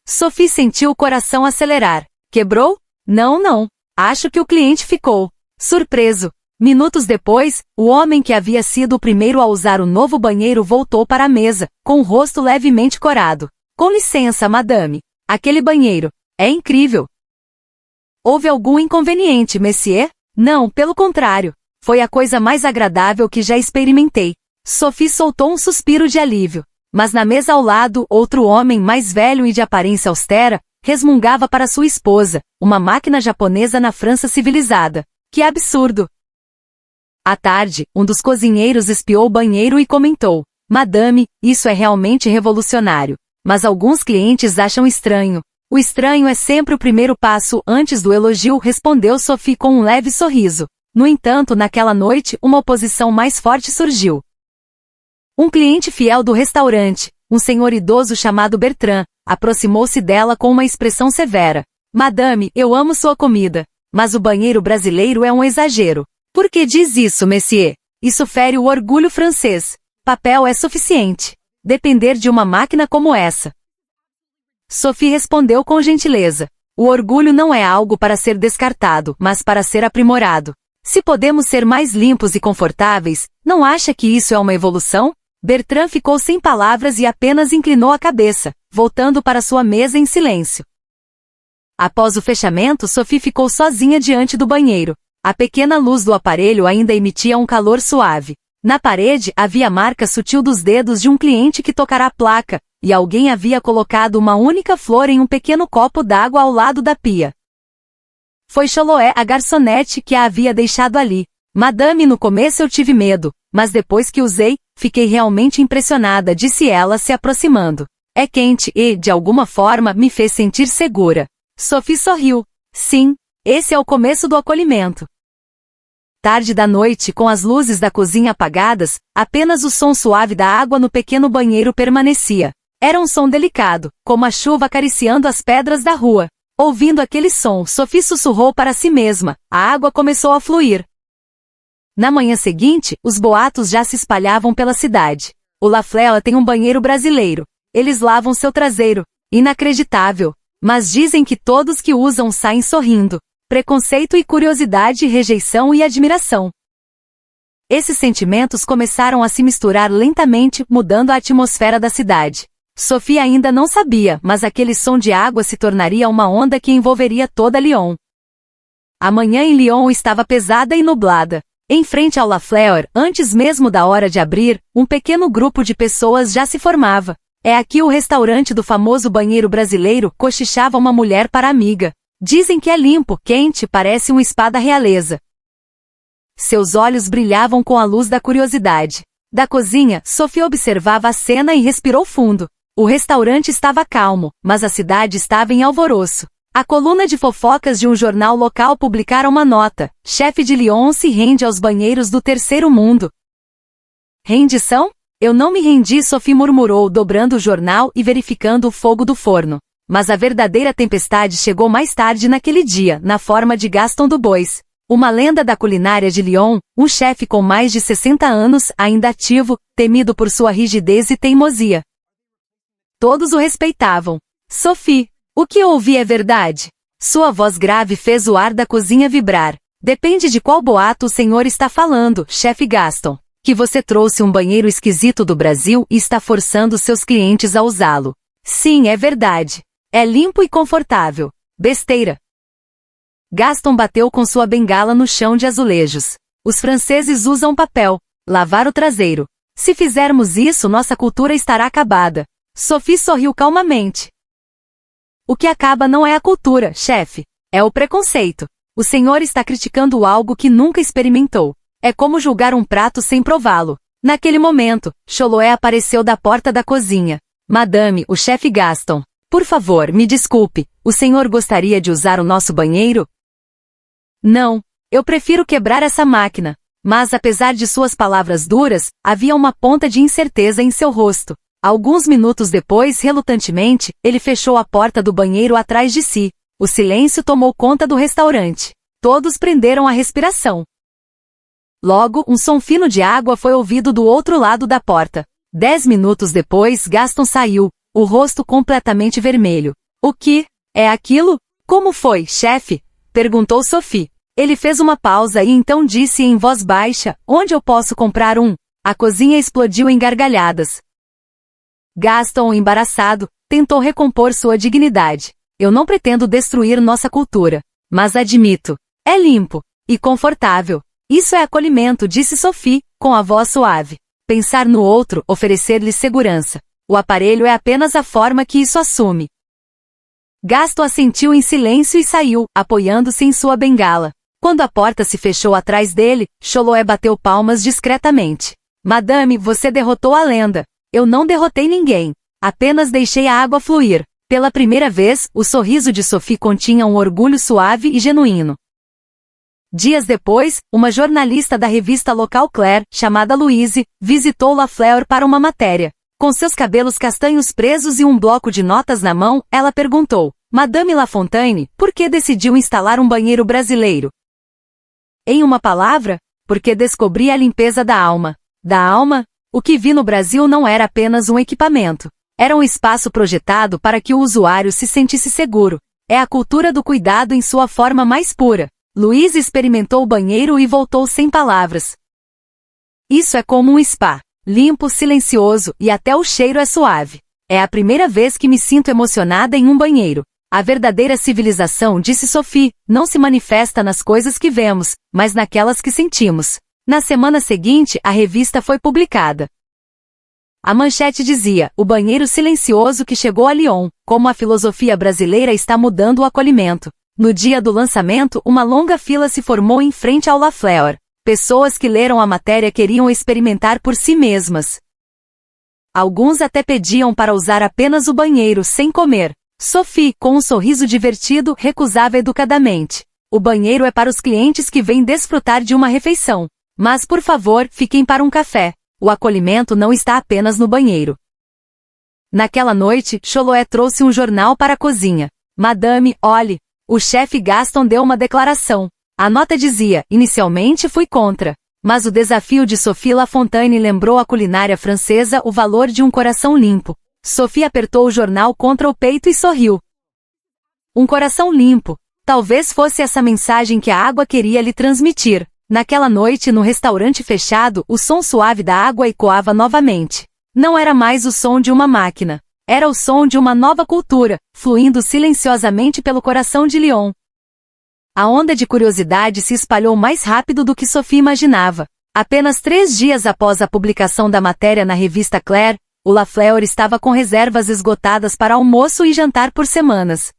S1: Sophie sentiu o coração acelerar. Quebrou? Não. Acho que o cliente ficou surpreso. Minutos depois, o homem que havia sido o primeiro a usar o novo banheiro voltou para a mesa, com o rosto levemente corado. Com licença, madame. Aquele banheiro é incrível. Houve algum inconveniente, monsieur? Não, pelo contrário. Foi a coisa mais agradável que já experimentei. Sophie soltou um suspiro de alívio. Mas na mesa ao lado, outro homem mais velho e de aparência austera, resmungava para sua esposa, uma máquina japonesa na França civilizada. Que absurdo! À tarde, um dos cozinheiros espiou o banheiro e comentou: Madame, isso é realmente revolucionário. Mas alguns clientes acham estranho. O estranho é sempre o primeiro passo antes do elogio, respondeu Sophie com um leve sorriso. No entanto, naquela noite, uma oposição mais forte surgiu. Um cliente fiel do restaurante, um senhor idoso chamado Bertrand, aproximou-se dela com uma expressão severa. Madame, eu amo sua comida, mas o banheiro brasileiro é um exagero. Por que diz isso, monsieur? Isso fere o orgulho francês. Papel é suficiente. Depender de uma máquina como essa. Sophie respondeu com gentileza. O orgulho não é algo para ser descartado, mas para ser aprimorado. Se podemos ser mais limpos e confortáveis, não acha que isso é uma evolução? Bertrand ficou sem palavras e apenas inclinou a cabeça, voltando para sua mesa em silêncio. Após o fechamento, Sophie ficou sozinha diante do banheiro. A pequena luz do aparelho ainda emitia um calor suave. Na parede havia a marca sutil dos dedos de um cliente que tocara a placa, e alguém havia colocado uma única flor em um pequeno copo d'água ao lado da pia. Foi Chloé, a garçonete, que a havia deixado ali. Madame, no começo eu tive medo, mas depois que usei, fiquei realmente impressionada, disse ela se aproximando. É quente e, de alguma forma, me fez sentir segura. Sophie sorriu. Sim, esse é o começo do acolhimento. Tarde da noite, com as luzes da cozinha apagadas, apenas o som suave da água no pequeno banheiro permanecia. Era um som delicado, como a chuva acariciando as pedras da rua. Ouvindo aquele som, Sophie sussurrou para si mesma. A água começou a fluir. Na manhã seguinte, os boatos já se espalhavam pela cidade. O Lafleur tem um banheiro brasileiro. Eles lavam seu traseiro. Inacreditável. Mas dizem que todos que usam saem sorrindo. Preconceito e curiosidade, rejeição e admiração. Esses sentimentos começaram a se misturar lentamente, mudando a atmosfera da cidade. Sophie ainda não sabia, mas aquele som de água se tornaria uma onda que envolveria toda Lyon. A manhã em Lyon estava pesada e nublada. Em frente ao Lafleur, antes mesmo da hora de abrir, um pequeno grupo de pessoas já se formava. É aqui o restaurante do famoso banheiro brasileiro, cochichava uma mulher para a amiga. Dizem que é limpo, quente, parece uma espada realeza. Seus olhos brilhavam com a luz da curiosidade. Da cozinha, Sophie observava a cena e respirou fundo. O restaurante estava calmo, mas a cidade estava em alvoroço. A coluna de fofocas de um jornal local publicara uma nota. Chefe de Lyon se rende aos banheiros do terceiro mundo. Rendição? Eu não me rendi, Sophie murmurou, dobrando o jornal e verificando o fogo do forno. Mas a verdadeira tempestade chegou mais tarde naquele dia, na forma de Gaston Dubois. Uma lenda da culinária de Lyon, um chefe com mais de 60 anos, ainda ativo, temido por sua rigidez e teimosia. Todos o respeitavam. Sophie, o que eu ouvi é verdade? Sua voz grave fez o ar da cozinha vibrar. Depende de qual boato o senhor está falando, chefe Gaston. Que você trouxe um banheiro esquisito do Brasil e está forçando seus clientes a usá-lo. Sim, é verdade. É limpo e confortável. Besteira. Gaston bateu com sua bengala no chão de azulejos. Os franceses usam papel. Lavar o traseiro. Se fizermos isso, nossa cultura estará acabada. Sophie sorriu calmamente. O que acaba não é a cultura, chefe. É o preconceito. O senhor está criticando algo que nunca experimentou. É como julgar um prato sem prová-lo. Naquele momento, Chloé apareceu da porta da cozinha. Madame, o chefe Gaston. Por favor, me desculpe, o senhor gostaria de usar o nosso banheiro? Não, Eu prefiro quebrar essa máquina. Mas apesar de suas palavras duras, havia uma ponta de incerteza em seu rosto. Alguns minutos depois, relutantemente, ele fechou a porta do banheiro atrás de si. O silêncio tomou conta do restaurante. Todos prenderam a respiração. Logo, um som fino de água foi ouvido do outro lado da porta. 10 minutos depois, Gaston saiu, o rosto completamente vermelho. O que é aquilo? Como foi, chefe? Perguntou Sophie. Ele fez uma pausa e então disse em voz baixa, onde eu posso comprar um? A cozinha explodiu em gargalhadas. Gaston, embaraçado, tentou recompor sua dignidade. Eu não pretendo destruir nossa cultura. Mas admito, é limpo e confortável. Isso é acolhimento, disse Sophie, com a voz suave. Pensar no outro, oferecer-lhe segurança. O aparelho é apenas a forma que isso assume. Gaston assentiu em silêncio e saiu, apoiando-se em sua bengala. Quando a porta se fechou atrás dele, Choloé bateu palmas discretamente. Madame, você derrotou a lenda. Eu não derrotei ninguém. Apenas deixei a água fluir. Pela primeira vez, o sorriso de Sophie continha um orgulho suave e genuíno. Dias depois, uma jornalista da revista local Claire, chamada Louise, visitou Lafleur para uma matéria. Com seus cabelos castanhos presos e um bloco de notas na mão, ela perguntou, Madame Lafontaine, por que decidiu instalar um banheiro brasileiro? Em uma palavra, porque descobri a limpeza da alma. Da alma? O que vi no Brasil não era apenas um equipamento. Era um espaço projetado para que o usuário se sentisse seguro. É a cultura do cuidado em sua forma mais pura. Louise experimentou o banheiro e voltou sem palavras. Isso é como um spa. Limpo, silencioso e até o cheiro é suave. É a primeira vez que me sinto emocionada em um banheiro. A verdadeira civilização, disse Sophie, não se manifesta nas coisas que vemos, mas naquelas que sentimos. Na semana seguinte, a revista foi publicada. A manchete dizia, o banheiro silencioso que chegou a Lyon, como a filosofia brasileira está mudando o acolhimento. No dia do lançamento, uma longa fila se formou em frente ao Lafleur. Pessoas que leram a matéria queriam experimentar por si mesmas. Alguns até pediam para usar apenas o banheiro sem comer. Sophie, com um sorriso divertido, recusava educadamente. O banheiro é para os clientes que vêm desfrutar de uma refeição. Mas por favor, fiquem para um café. O acolhimento não está apenas no banheiro. Naquela noite, Choloé trouxe um jornal para a cozinha. Madame, olhe. O chefe Gaston deu uma declaração. A nota dizia, inicialmente fui contra. Mas o desafio de Sophie Lafontaine lembrou à culinária francesa o valor de um coração limpo. Sophie apertou o jornal contra o peito e sorriu. Um coração limpo. Talvez fosse essa mensagem que a água queria lhe transmitir. Naquela noite no restaurante fechado, o som suave da água ecoava novamente. Não era mais o som de uma máquina. Era o som de uma nova cultura, fluindo silenciosamente pelo coração de Lyon. A onda de curiosidade se espalhou mais rápido do que Sophie imaginava. Apenas 3 dias após a publicação da matéria na revista Claire, o Lafleur estava com reservas esgotadas para almoço e jantar por semanas.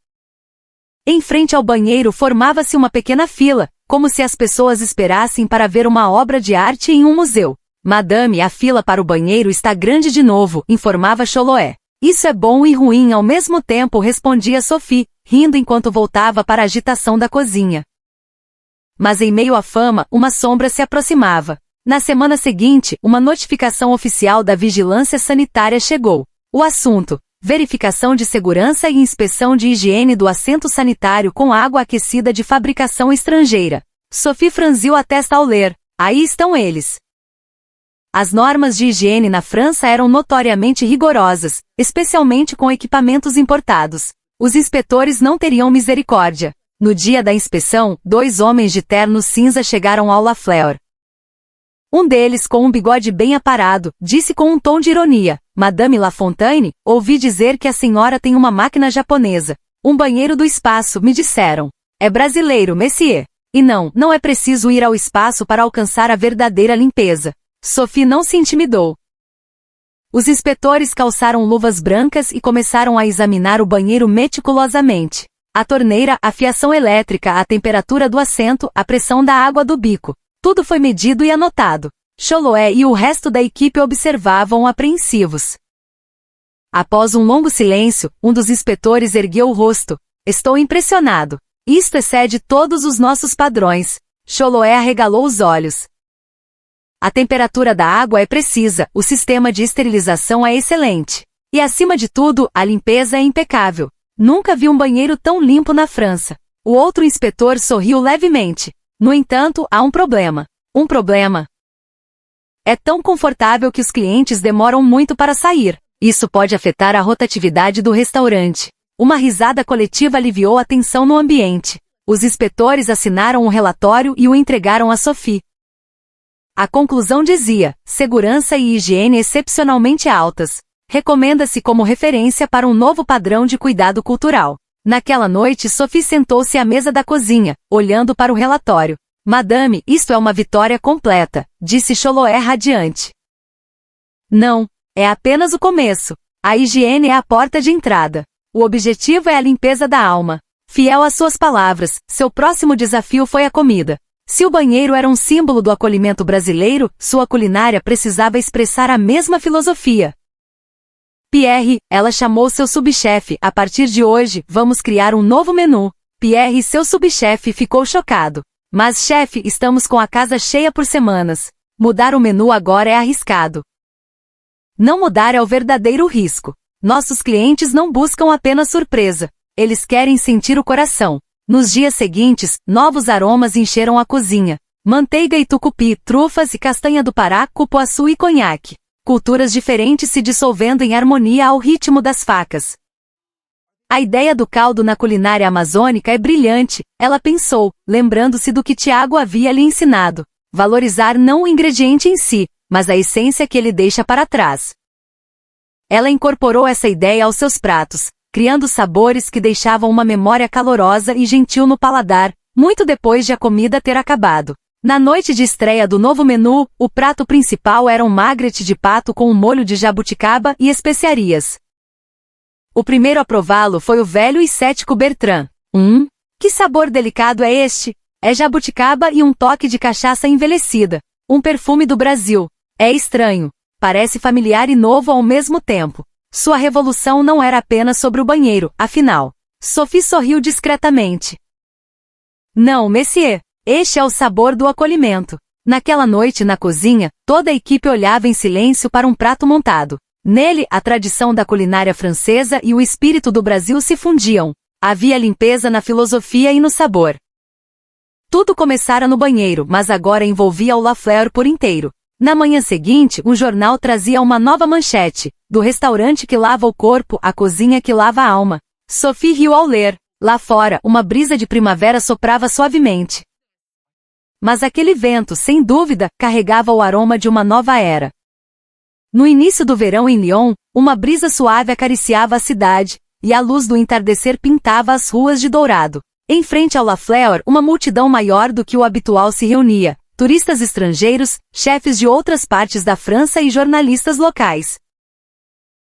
S1: Em frente ao banheiro formava-se uma pequena fila, como se as pessoas esperassem para ver uma obra de arte em um museu. Madame, a fila para o banheiro está grande de novo, informava Choloé. Isso é bom e ruim ao mesmo tempo, respondia Sophie, rindo enquanto voltava para a agitação da cozinha. Mas em meio à fama, uma sombra se aproximava. Na semana seguinte, uma notificação oficial da Vigilância Sanitária chegou. O assunto: verificação de segurança e inspeção de higiene do assento sanitário com água aquecida de fabricação estrangeira. Sophie franziu a testa ao ler. Aí estão eles. As normas de higiene na França eram notoriamente rigorosas, especialmente com equipamentos importados. Os inspetores não teriam misericórdia. No dia da inspeção, 2 homens de terno cinza chegaram ao Lafleur. Um deles, com um bigode bem aparado, disse com um tom de ironia, Madame Lafontaine, ouvi dizer que a senhora tem uma máquina japonesa. Um banheiro do espaço, me disseram. É brasileiro, monsieur. E não é preciso ir ao espaço para alcançar a verdadeira limpeza. Sophie não se intimidou. Os inspetores calçaram luvas brancas e começaram a examinar o banheiro meticulosamente. A torneira, a fiação elétrica, a temperatura do assento, a pressão da água do bico. Tudo foi medido e anotado. Choloé e o resto da equipe observavam apreensivos. Após um longo silêncio, um dos inspetores ergueu o rosto. Estou impressionado. Isto excede todos os nossos padrões. Chloé arregalou os olhos. A temperatura da água é precisa, o sistema de esterilização é excelente. E acima de tudo, a limpeza é impecável. Nunca vi um banheiro tão limpo na França. O outro inspetor sorriu levemente. No entanto, há um problema. Um problema. É tão confortável que os clientes demoram muito para sair. Isso pode afetar a rotatividade do restaurante. Uma risada coletiva aliviou a tensão no ambiente. Os inspetores assinaram um relatório e o entregaram a Sophie. A conclusão dizia: segurança e higiene excepcionalmente altas. Recomenda-se como referência para um novo padrão de cuidado cultural. Naquela noite Sophie sentou-se à mesa da cozinha, olhando para o relatório. Madame, isto é uma vitória completa, disse Chloé radiante. Não, é apenas o começo. A higiene é a porta de entrada. O objetivo é a limpeza da alma. Fiel às suas palavras, seu próximo desafio foi a comida. Se o banheiro era um símbolo do acolhimento brasileiro, sua culinária precisava expressar a mesma filosofia. Pierre, ela chamou seu subchefe, a partir de hoje, vamos criar um novo menu. Pierre e seu subchefe ficou chocado. Mas chefe, estamos com a casa cheia por semanas. Mudar o menu agora é arriscado. Não mudar é o verdadeiro risco. Nossos clientes não buscam apenas surpresa. Eles querem sentir o coração. Nos dias seguintes, novos aromas encheram a cozinha. Manteiga e tucupi, trufas e castanha do Pará, cupuaçu e conhaque. Culturas diferentes se dissolvendo em harmonia ao ritmo das facas. A ideia do caldo na culinária amazônica é brilhante, ela pensou, lembrando-se do que Tiago havia lhe ensinado. Valorizar não o ingrediente em si, mas a essência que ele deixa para trás. Ela incorporou essa ideia aos seus pratos, criando sabores que deixavam uma memória calorosa e gentil no paladar, muito depois de a comida ter acabado. Na noite de estreia do novo menu, o prato principal era um magret de pato com um molho de jabuticaba e especiarias. O primeiro a prová-lo foi o velho e cético Bertrand. Que sabor delicado é este? É jabuticaba e um toque de cachaça envelhecida. Um perfume do Brasil. É estranho. Parece familiar e novo ao mesmo tempo. Sua revolução não era apenas sobre o banheiro, afinal. Sophie sorriu discretamente. Não, monsieur. Este é o sabor do acolhimento. Naquela noite na cozinha, toda a equipe olhava em silêncio para um prato montado. Nele, a tradição da culinária francesa e o espírito do Brasil se fundiam. Havia limpeza na filosofia e no sabor. Tudo começara no banheiro, mas agora envolvia o Lafleur por inteiro. Na manhã seguinte, um jornal trazia uma nova manchete: do restaurante que lava o corpo, à cozinha que lava a alma. Sophie riu ao ler. Lá fora, uma brisa de primavera soprava suavemente. Mas aquele vento, sem dúvida, carregava o aroma de uma nova era. No início do verão em Lyon, uma brisa suave acariciava a cidade, e a luz do entardecer pintava as ruas de dourado. Em frente ao Lafleur, uma multidão maior do que o habitual se reunia. Turistas estrangeiros, chefes de outras partes da França e jornalistas locais.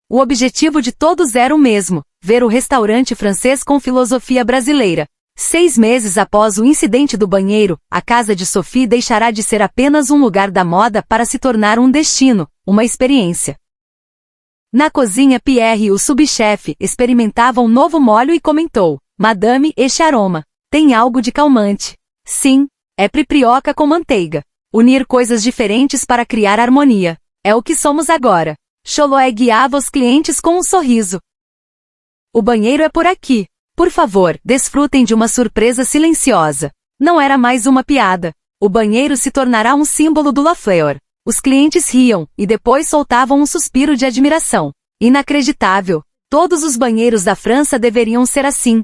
S1: O objetivo de todos era o mesmo: ver o restaurante francês com filosofia brasileira. 6 meses após o incidente do banheiro, a casa de Sophie deixará de ser apenas um lugar da moda para se tornar um destino, uma experiência. Na cozinha, Pierre, o subchefe, experimentava um novo molho e comentou: Madame, este aroma tem algo de calmante. Sim, é priprioca com manteiga. Unir coisas diferentes para criar harmonia. É o que somos agora. Chloé guiava os clientes com um sorriso. O banheiro é por aqui. Por favor, desfrutem de uma surpresa silenciosa. Não era mais uma piada. O banheiro se tornará um símbolo do Lafleur. Os clientes riam, e depois soltavam um suspiro de admiração. Inacreditável. Todos os banheiros da França deveriam ser assim.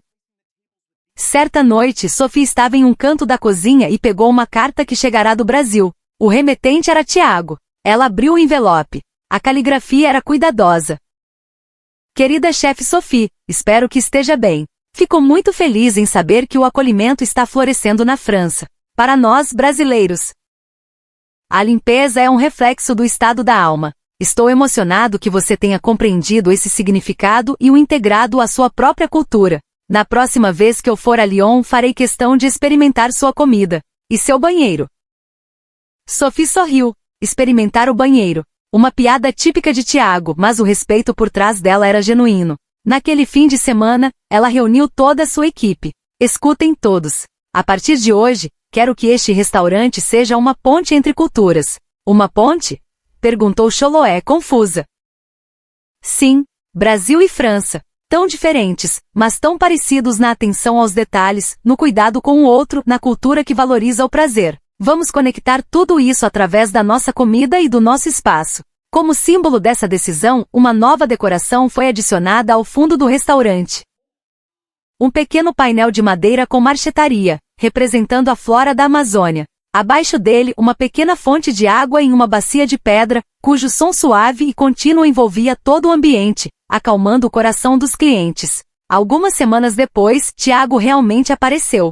S1: Certa noite, Sophie estava em um canto da cozinha e pegou uma carta que chegará do Brasil. O remetente era Tiago. Ela abriu o envelope. A caligrafia era cuidadosa. Querida chefe Sophie, espero que esteja bem. Fico muito feliz em saber que o acolhimento está florescendo na França. Para nós, brasileiros. A limpeza é um reflexo do estado da alma. Estou emocionado que você tenha compreendido esse significado e o integrado à sua própria cultura. Na próxima vez que eu for a Lyon, farei questão de experimentar sua comida. E seu banheiro. Sophie sorriu. Experimentar o banheiro. Uma piada típica de Tiago, mas o respeito por trás dela era genuíno. Naquele fim de semana, ela reuniu toda a sua equipe. Escutem todos. A partir de hoje, quero que este restaurante seja uma ponte entre culturas. Uma ponte? Perguntou Chloé confusa. Sim, Brasil e França. Tão diferentes, mas tão parecidos na atenção aos detalhes, no cuidado com o outro, na cultura que valoriza o prazer. Vamos conectar tudo isso através da nossa comida e do nosso espaço. Como símbolo dessa decisão, uma nova decoração foi adicionada ao fundo do restaurante. Um pequeno painel de madeira com marchetaria, representando a flora da Amazônia. Abaixo dele, uma pequena fonte de água em uma bacia de pedra, cujo som suave e contínuo envolvia todo o ambiente, acalmando o coração dos clientes. Algumas semanas depois, Tiago realmente apareceu.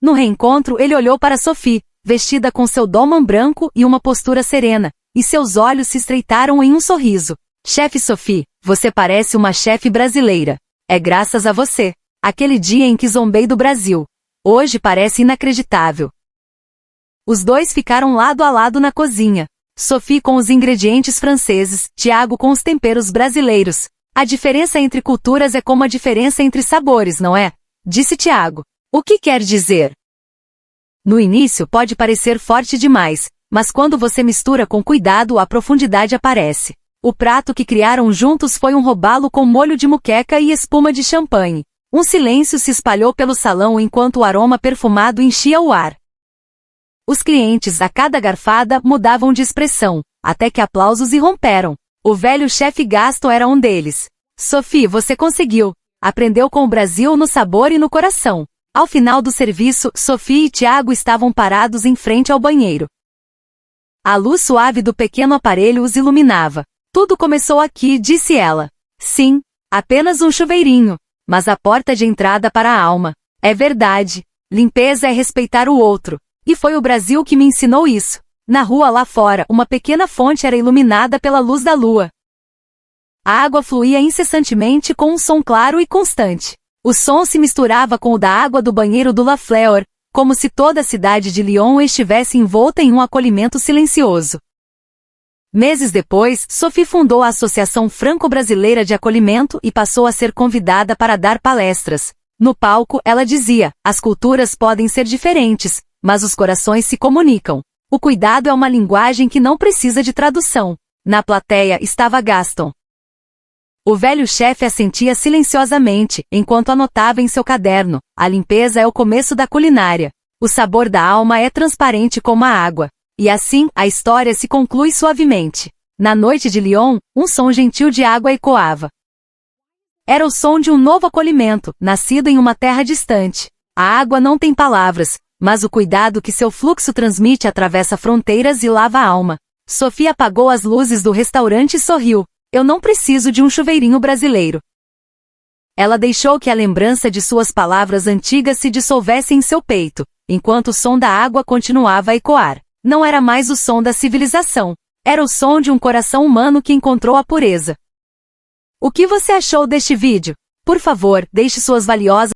S1: No reencontro, ele olhou para Sophie, vestida com seu dolman branco e uma postura serena, e seus olhos se estreitaram em um sorriso. Chefe Sophie, você parece uma chefe brasileira. É graças a você. Aquele dia em que zombei do Brasil. Hoje parece inacreditável. Os dois ficaram lado a lado na cozinha. Sophie com os ingredientes franceses, Tiago com os temperos brasileiros. A diferença entre culturas é como a diferença entre sabores, não é? Disse Tiago. O que quer dizer? No início pode parecer forte demais, mas quando você mistura com cuidado a profundidade aparece. O prato que criaram juntos foi um robalo com molho de muqueca e espuma de champanhe. Um silêncio se espalhou pelo salão enquanto o aroma perfumado enchia o ar. Os clientes, a cada garfada, mudavam de expressão, até que aplausos irromperam. O velho chefe Gaston era um deles. Sophie, você conseguiu. Aprendeu com o Brasil no sabor e no coração. Ao final do serviço, Sophie e Tiago estavam parados em frente ao banheiro. A luz suave do pequeno aparelho os iluminava. Tudo começou aqui, disse ela. Sim, apenas um chuveirinho, mas a porta de entrada para a alma. É verdade. Limpeza é respeitar o outro. E foi o Brasil que me ensinou isso. Na rua lá fora, uma pequena fonte era iluminada pela luz da lua. A água fluía incessantemente com um som claro e constante. O som se misturava com o da água do banheiro do La Fleur, como se toda a cidade de Lyon estivesse envolta em um acolhimento silencioso. Meses depois, Sophie fundou a Associação Franco-Brasileira de Acolhimento e passou a ser convidada para dar palestras. No palco, ela dizia, as culturas podem ser diferentes, mas os corações se comunicam. O cuidado é uma linguagem que não precisa de tradução. Na plateia estava Gaston. O velho chefe assentia silenciosamente, enquanto anotava em seu caderno, a limpeza é o começo da culinária. O sabor da alma é transparente como a água. E assim, a história se conclui suavemente. Na noite de Lyon, um som gentil de água ecoava. Era o som de um novo acolhimento, nascido em uma terra distante. A água não tem palavras, mas o cuidado que seu fluxo transmite atravessa fronteiras e lava a alma. Sophie apagou as luzes do restaurante e sorriu. Eu não preciso de um chuveirinho brasileiro. Ela deixou que a lembrança de suas palavras antigas se dissolvesse em seu peito, enquanto o som da água continuava a ecoar. Não era mais o som da civilização. Era o som de um coração humano que encontrou a pureza. O que você achou deste vídeo? Por favor, deixe suas valiosas